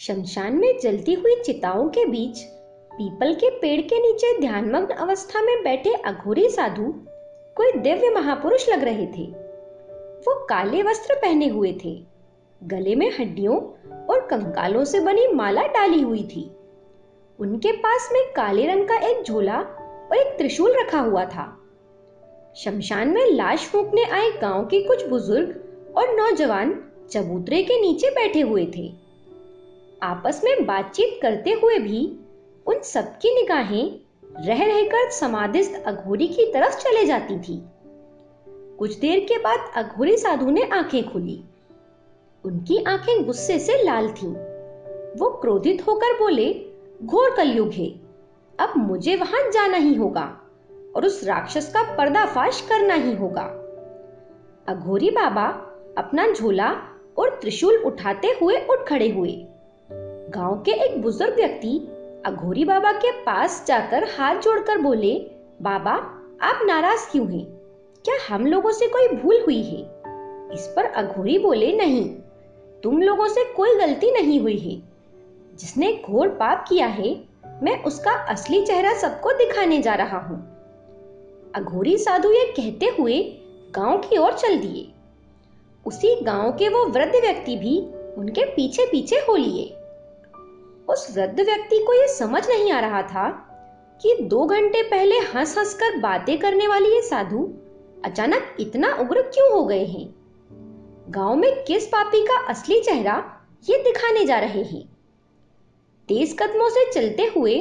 शमशान में जलती हुई चिताओं के बीच पीपल के पेड़ के नीचे ध्यानमग्न अवस्था में बैठे अघोरी साधु कोई दिव्य महापुरुष लग रहे थे। वो काले वस्त्र पहने हुए थे, गले में हड्डियों और कंकालों से बनी माला डाली हुई थी। उनके पास में काले रंग का एक झोला और एक त्रिशूल रखा हुआ था। शमशान में लाश फूंकने आए गांव के कुछ बुजुर्ग और नौजवान चबूतरे के नीचे बैठे हुए थे। आपस में बातचीत करते हुए भी उन सबकी निगाहें रह रहकर समाधिस्थ अघोरी की तरफ चले जाती थी। कुछ देर के बाद अघोरी साधु ने आंखें खोली। उनकी आंखें गुस्से से लाल थीं। वो क्रोधित होकर बोले, घोर कलयुग है, अब मुझे वहां जाना ही होगा और उस राक्षस का पर्दाफाश करना ही होगा। अघोरी बाबा अपना झोला और त्रिशूल उठाते हुए उठ खड़े हुए। गांव के एक बुजुर्ग व्यक्ति अघोरी बाबा के पास जाकर हाथ जोड़कर बोले, बाबा आप नाराज क्यों हैं? क्या हम लोगों से कोई भूल हुई है? इस पर अघोरी बोले, नहीं, तुम लोगों से कोई गलती नहीं हुई है। जिसने घोर पाप किया है, मैं उसका असली चेहरा सबको दिखाने जा रहा हूं। अघोरी साधु ये कहते हुए गांव की ओर चल दिए। उसी गांव के वो वृद्ध व्यक्ति भी उनके पीछे पीछे हो लिए। उस वृद्ध व्यक्ति को यह समझ नहीं आ रहा था कि 2 घंटे पहले हंस हंस कर बातें करने वाले ये साधु अचानक इतना उग्र क्यों हो गए हैं। गांव में किस पापी का असली चेहरा ये दिखाने जा रहे हैं। तेज कदमों से चलते हुए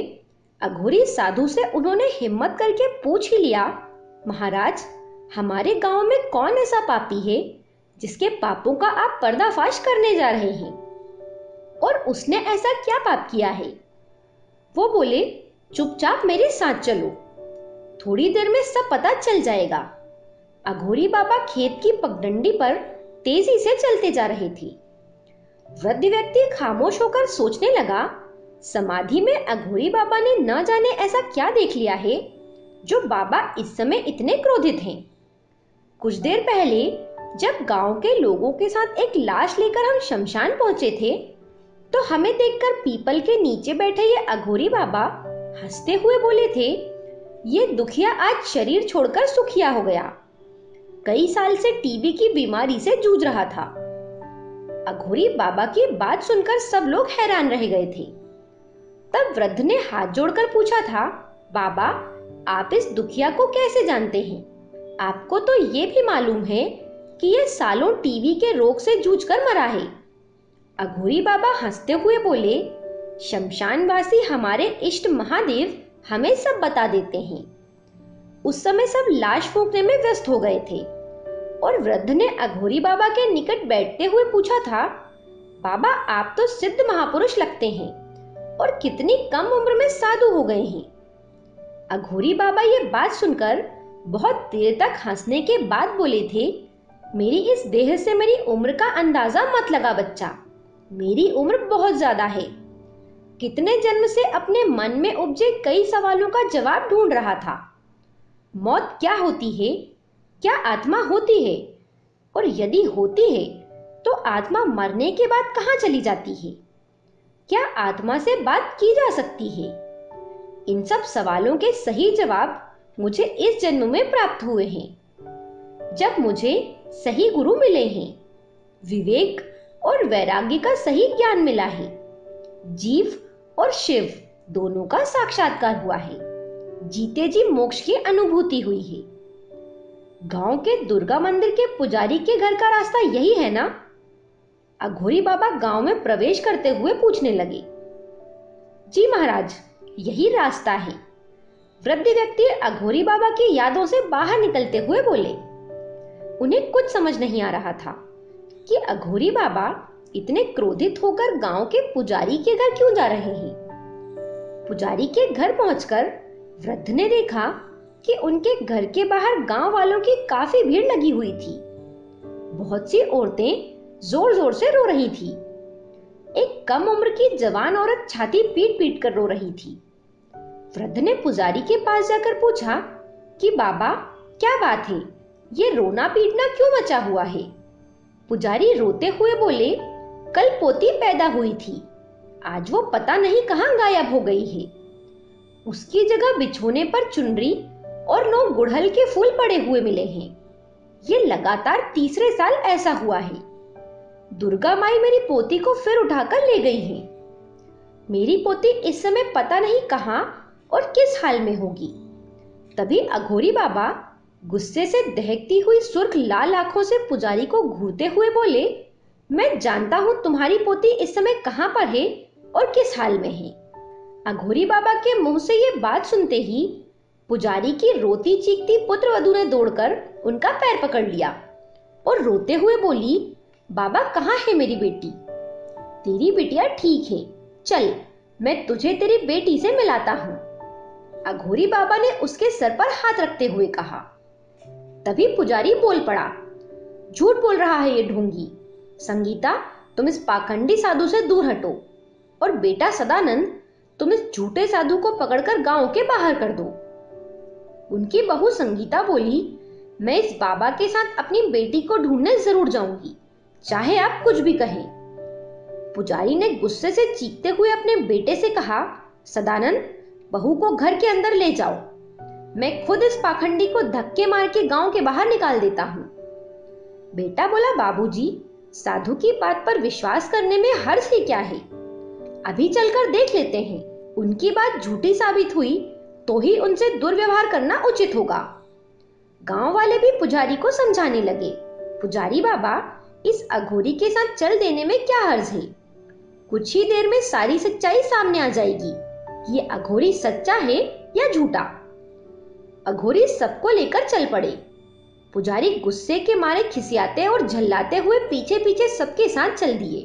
अघोरी साधु से उन्होंने हिम्मत करके पूछ ही लिया, महाराज हमारे गांव में कौन ऐसा पापी है जिसके पापों का आप पर्दाफाश करने जा रहे हैं, और उसने ऐसा क्या पाप किया है? वो बोले, चुपचाप मेरे साथ चलो, थोड़ी देर में सब पता चल जाएगा। अघोरी बाबा खेत की पगडंडी पर तेजी से चलते जा रहे थे। वृद्ध व्यक्ति खामोश होकर सोचने लगा, समाधि में अघोरी बाबा ने न जाने ऐसा क्या देख लिया है जो बाबा इस समय इतने क्रोधित हैं। कुछ देर पहले जब गांव के लोगों के साथ एक लाश लेकर हम शमशान पहुंचे थे, तो हमें देखकर पीपल के नीचे बैठे ये अघोरी बाबा हंसते हुए बोले थे, ये दुखिया आज शरीर छोड़कर सुखिया हो गया, कई साल से टीबी की बीमारी से जूझ रहा था। अघोरी बाबा की बात सुनकर सब लोग हैरान रह गए थे। तब वृद्ध ने हाथ जोड़कर पूछा था, बाबा आप इस दुखिया को कैसे जानते हैं? आपको तो ये भी मालूम है कि यह सालों टीबी के रोग से जूझकर मरा है। अघोरी बाबा हंसते हुए बोले, शमशानवासी हमारे इष्ट महादेव हमें सब बता देते हैं। उस समय सब लाश फूंकने में व्यस्त हो गए थे और वृद्ध ने अघोरी बाबा के निकट बैठते हुए पूछा था, बाबा आप तो सिद्ध महापुरुष लगते हैं और कितनी कम उम्र में साधु हो गए हैं। अघोरी बाबा ये बात सुनकर बहुत देर तक हंसने के बाद बोले थे, मेरी इस देह से मेरी उम्र का अंदाजा मत लगा बच्चा, मेरी उम्र बहुत ज्यादा है। कितने जन्म से अपने मन में उपजे कई सवालों का जवाब ढूंढ रहा था। मौत क्या होती है? क्या आत्मा होती है? और यदि होती है तो आत्मा मरने के बाद कहां चली जाती है? क्या आत्मा से बात की जा सकती है? इन सब सवालों के सही जवाब मुझे इस जन्म में प्राप्त हुए हैं, जब मुझे सही गुरु मिले हैं, विवेक और वैराग्य का सही ज्ञान मिला है, जीव और शिव दोनों का साक्षात्कार हुआ है, जीते जी मोक्ष की अनुभूति हुई है। गांव के दुर्गा मंदिर के पुजारी के घर का रास्ता यही है ना? अघोरी बाबा गांव में प्रवेश करते हुए पूछने लगे। जी महाराज, यही रास्ता है। वृद्ध व्यक्ति अघोरी बाबा की यादों से बाहर निकलते हुए बोले। उन्हें कुछ समझ नहीं आ रहा था कि अघोरी बाबा इतने क्रोधित होकर गांव के पुजारी के घर क्यों जा रहे हैं। पुजारी के घर पहुंचकर वृद्ध ने देखा कि उनके घर के बाहर गांव वालों की काफी भीड़ लगी हुई थी। बहुत सी औरतें जोर जोर से रो रही थी। एक कम उम्र की जवान औरत छाती पीट पीट कर रो रही थी। वृद्ध ने पुजारी के पास जाकर पूछा कि बाबा क्या बात है, ये रोना पीटना क्यों मचा हुआ है? पुजारी रोते हुए बोले, कल पोती पैदा हुई थी, आज वो पता नहीं कहाँ गायब हो गई है। उसकी जगह बिछोने पर चुनरी और 9 गुड़हल के फूल पड़े हुए मिले हैं। ये लगातार तीसरे साल ऐसा हुआ है। दुर्गा माई मेरी पोती को फिर उठाकर ले गई है। मेरी पोती इस समय पता नहीं कहाँ और किस हाल में होगी। तभी अघोरी बाबा गुस्से से दहकती हुई सुर्ख लाल आंखों से पुजारी को घूरते हुए बोले, मैं जानता हूं तुम्हारी पोती इस समय कहां पर है और किस हाल में है। अघोरी बाबा के मुंह से ये बात सुनते ही पुजारी की रोती चीखती पुत्रवधू ने दौड़कर उनका पैर पकड़ लिया और रोते हुए बोली, बाबा कहाँ है मेरी बेटी? तेरी बिटिया ठीक है, चल मैं तुझे तेरी बेटी से मिलाता हूं। अघोरी बाबा ने उसके सर पर हाथ रखते हुए कहा। तभी पुजारी बोल पड़ा, झूठ बोल रहा है ये ढोंगी। संगीता, तुम इस पाखंडी साधु से दूर हटो और बेटा सदानंद, तुम इस झूठे साधु को पकड़कर गांव के बाहर कर दो। उनकी बहू संगीता बोली, मैं इस बाबा के साथ अपनी बेटी को ढूंढने जरूर जाऊंगी, चाहे आप कुछ भी कहें। पुजारी ने गुस्से से चीखते हुए अपने बेटे से कहा, सदानंद, बहू को घर के अंदर ले जाओ। मैं खुद इस पाखंडी को धक्के मार के गांव के बाहर निकाल देता हूं। बेटा बोला, बाबूजी, साधु की बात पर विश्वास करने में हर्ज ही क्या है? अभी चलकर देख लेते हैं। उनकी बात झूठी साबित हुई तो ही उनसे दुर्व्यवहार करना उचित होगा। गांव वाले भी पुजारी को समझाने लगे, पुजारी बाबा, इस अघोरी के साथ चल देने में क्या हर्ज है? कुछ ही देर में सारी सच्चाई सामने आ जाएगी कि ये अघोरी सच्चा है या झूठा। अघोरी सबको लेकर चल पड़े। पुजारी गुस्से के मारे खिसियाते और झल्लाते हुए पीछे पीछे सबके साथ चल दिए।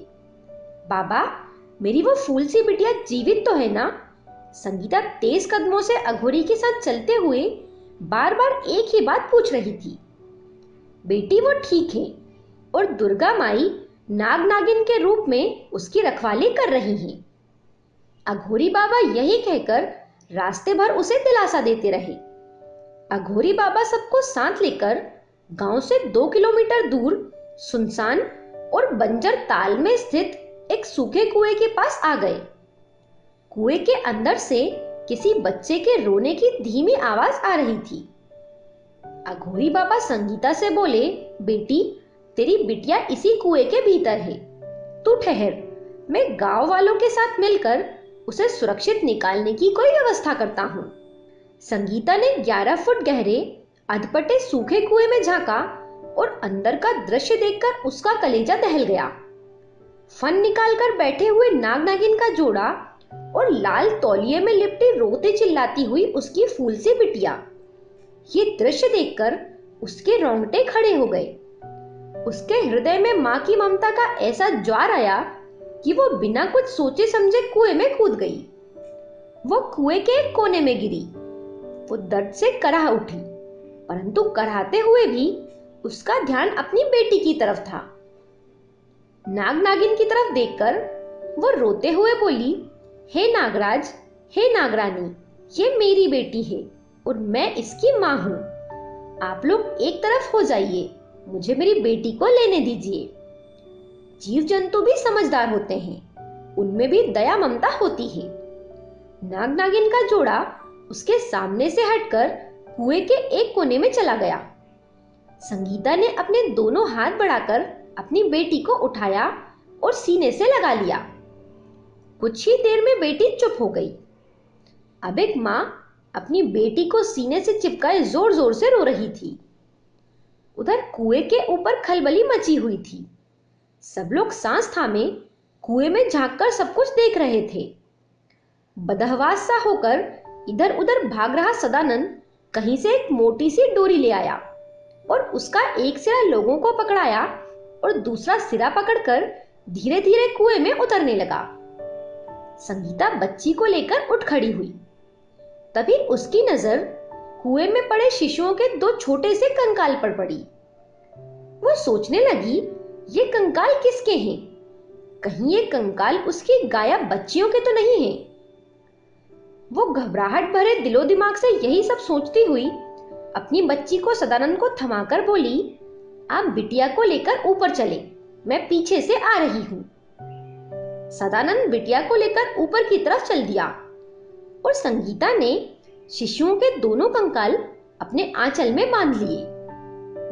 बाबा, मेरी वो फूल सी बिटिया जीवित तो है ना? संगीता तेज कदमों से अघोरी के साथ चलते हुए बार बार एक ही बात पूछ रही थी। बेटी वो ठीक है और दुर्गा माई नाग नागिन के रूप में उसकी रखवाली कर रही हैं। अघोरी बाबा यही कहकर रास्ते भर उसे दिलासा देते रहे। अघोरी बाबा सबको साथ लेकर गांव से 2 किलोमीटर दूर सुनसान और बंजर ताल में स्थित एक सूखे कुएं के पास आ गए। कुएं के अंदर से किसी बच्चे के रोने की धीमी आवाज आ रही थी। अघोरी बाबा संगीता से बोले, बेटी, तेरी बिटिया इसी कुएं के भीतर है, तू ठहर, मैं गांव वालों के साथ मिलकर उसे सुरक्षित निकालने की कोई व्यवस्था करता हूं। संगीता ने 11 फुट गहरे अधपटे सूखे कुएं में झांका और अंदर का दृश्य देखकर उसका कलेजा दहल गया। फन निकालकर बैठे हुए नाग नागिन का जोड़ा और लाल तौलिए में लिपटी रोते चिल्लाती हुई उसकी फूल सी बिटिया। ये दृश्य देखकर उसके रोंगटे खड़े हो गए। उसके हृदय में मां की ममता का ऐसा ज्वार आया कि वो बिना कुछ सोचे समझे कुएं में कूद गई। वो कुएं के एक कोने में गिरी। वो दर्द से कराह उठी, परंतु कराहते हुए भी उसका ध्यान अपनी बेटी की तरफ था। नाग नागिन की तरफ देखकर वो रोते हुए बोली, हे नागराज, हे नागरानी, ये मेरी बेटी है और मैं इसकी मां हूं। आप लोग एक तरफ हो जाइए, मुझे मेरी बेटी को लेने दीजिए। जीव जंतु भी समझदार होते हैं, उनमें भी दया ममता होती है। नाग नागिन का जोड़ा उसके सामने से हटकर कुएं के एक कोने में चला गया। संगीता ने अपने दोनों हाथ बढ़ाकर अपनी बेटी को उठाया और सीने से लगा लिया। कुछ ही देर में बेटी चुप हो गई। अब एक मां अपनी बेटी को सीने से चिपकाए जोर जोर से रो रही थी। उधर कुएं के ऊपर खलबली मची हुई थी। सब लोग सांस थामे कुएं में झांककर सब कुछ देख रहे थे। बदहवास सा होकर इधर उधर भाग रहा सदानंद कहीं से एक मोटी सी डोरी ले आया और उसका एक सिरा लोगों को पकड़ाया और दूसरा सिरा पकड़कर धीरे धीरे कुएं में उतरने लगा। संगीता बच्ची को लेकर उठ खड़ी हुई। तभी उसकी नजर कुएं में पड़े शिशुओं के 2 छोटे से कंकाल पर पड़ी। वो सोचने लगी, ये कंकाल किसके हैं? कहीं ये कंकाल उसकी गायब बच्चियों के तो नहीं हैं? वो घबराहट भरे दिलो दिमाग से यही सब सोचती हुई अपनी बच्ची को सदानंद को थमाकर बोली, आप बिटिया को लेकर ऊपर चले, मैं पीछे से आ रही हूं। सदानंद बिटिया को लेकर ऊपर की तरफ चल दिया और संगीता ने शिशुओं के दोनों कंकाल अपने आंचल में बांध लिए।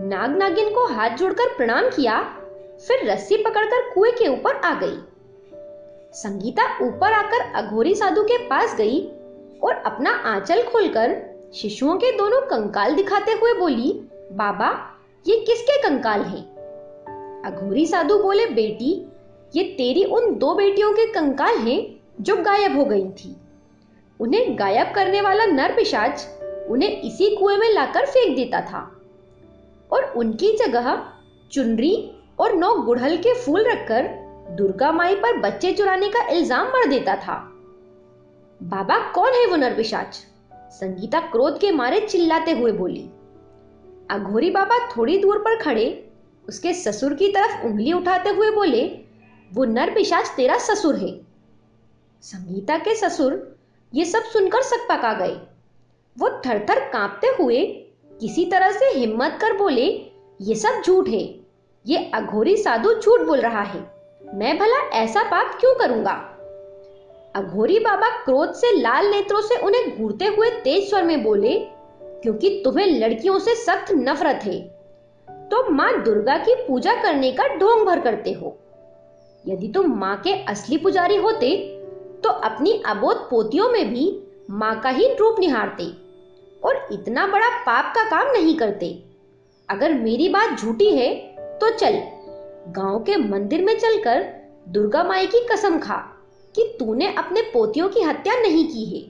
नाग नागिन को हाथ जोड़कर प्रणाम किया, फिर रस्सी पकड़कर कुएं के ऊपर आ गई। संगीता ऊपर आकर अघोरी साधु के पास गई और अपना आंचल खोलकर शिशुओं के दोनों कंकाल दिखाते हुए बोली, बाबा, ये किसके कंकाल हैं? अघोरी साधु बोले, बेटी, ये तेरी उन 2 बेटियों के कंकाल हैं जो गायब हो गई थी। उन्हें गायब करने वाला नर पिशाच उन्हें इसी कुएं में लाकर फेंक देता था और उनकी जगह चुनरी और 9 गुड़हल के फूल रखकर दुर्गा माई पर बच्चे चुराने का इल्जाम मढ़ देता था। बाबा, कौन है वो नर पिशाच? संगीता क्रोध के मारे चिल्लाते हुए बोली। अघोरी बाबा थोड़ी दूर पर खड़े उसके ससुर की तरफ उंगली उठाते हुए बोले, वो नर पिशाच तेरा ससुर है। संगीता के ससुर ये सब सुनकर सकपका गए। वो थरथर कांपते हुए किसी तरह से हिम्मत कर बोले, ये सब झूठ है, ये अघोरी साधु झूठ बोल रहा है, मैं भला ऐसा पाप क्यों करूंगा? अघोरी बाबा क्रोध से लाल नेत्रों से उन्हें घूरते हुए तेज स्वर में बोले, क्योंकि तुम्हें लड़कियों से सख्त नफरत है तो मां दुर्गा की पूजा करने का ढोंग भर करते हो। यदि तुम मां के असली पुजारी होते तो अपनी अबोध पोतियों में भी मां का ही रूप निहारते और इतना बड़ा पाप का काम नहीं करते। अगर मेरी बात झूठी है तो चल गांव के मंदिर में चलकर दुर्गा माई की कसम खा कि तूने अपने पोतियों की हत्या नहीं की है।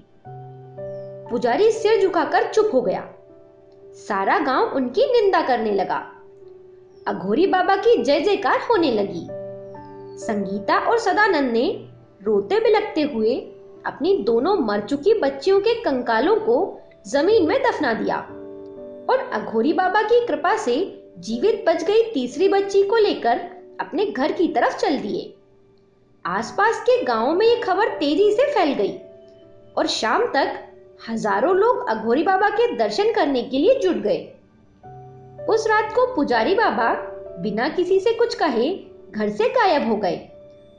पुजारी सिर झुकाकर चुप हो गया। सारा गांव उनकी निंदा करने लगा। अघोरी बाबा की जय जयकार होने लगी। संगीता और सदानंद ने रोते बिलखते हुए अपनी दोनों मर चुकी बच्चियों के कंकालों को जमीन में दफना दिया और अघोरी बाबा की कृपा से जीवित बच गई तीसरी बच्ची को लेकर अपने घर की तरफ चल दिए। आसपास के गांवों में ये खबर तेजी से फैल गई और शाम तक हजारों लोग अघोरी बाबा के दर्शन करने के लिए जुट गए। उस रात को पुजारी बाबा बिना किसी से कुछ कहे घर से गायब हो गए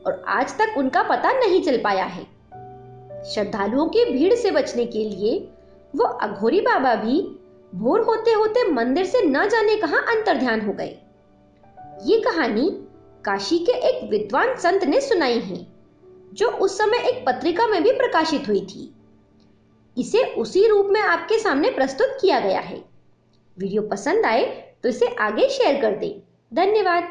और आज तक उनका पता नहीं चल पाया है। श्रद्धालुओं की भीड़ से बचने के लिए वो अघोरी बाबा भी भोर होते होते मंदिर से न जाने कहां अंतर्ध्यान हो गए। ये कहानी काशी के एक विद्वान संत ने सुनाई है, जो उस समय एक पत्रिका में भी प्रकाशित हुई थी। इसे उसी रूप में आपके सामने प्रस्तुत किया गया है। वीडियो पसंद आए तो इसे आगे शेयर कर दें। धन्यवाद।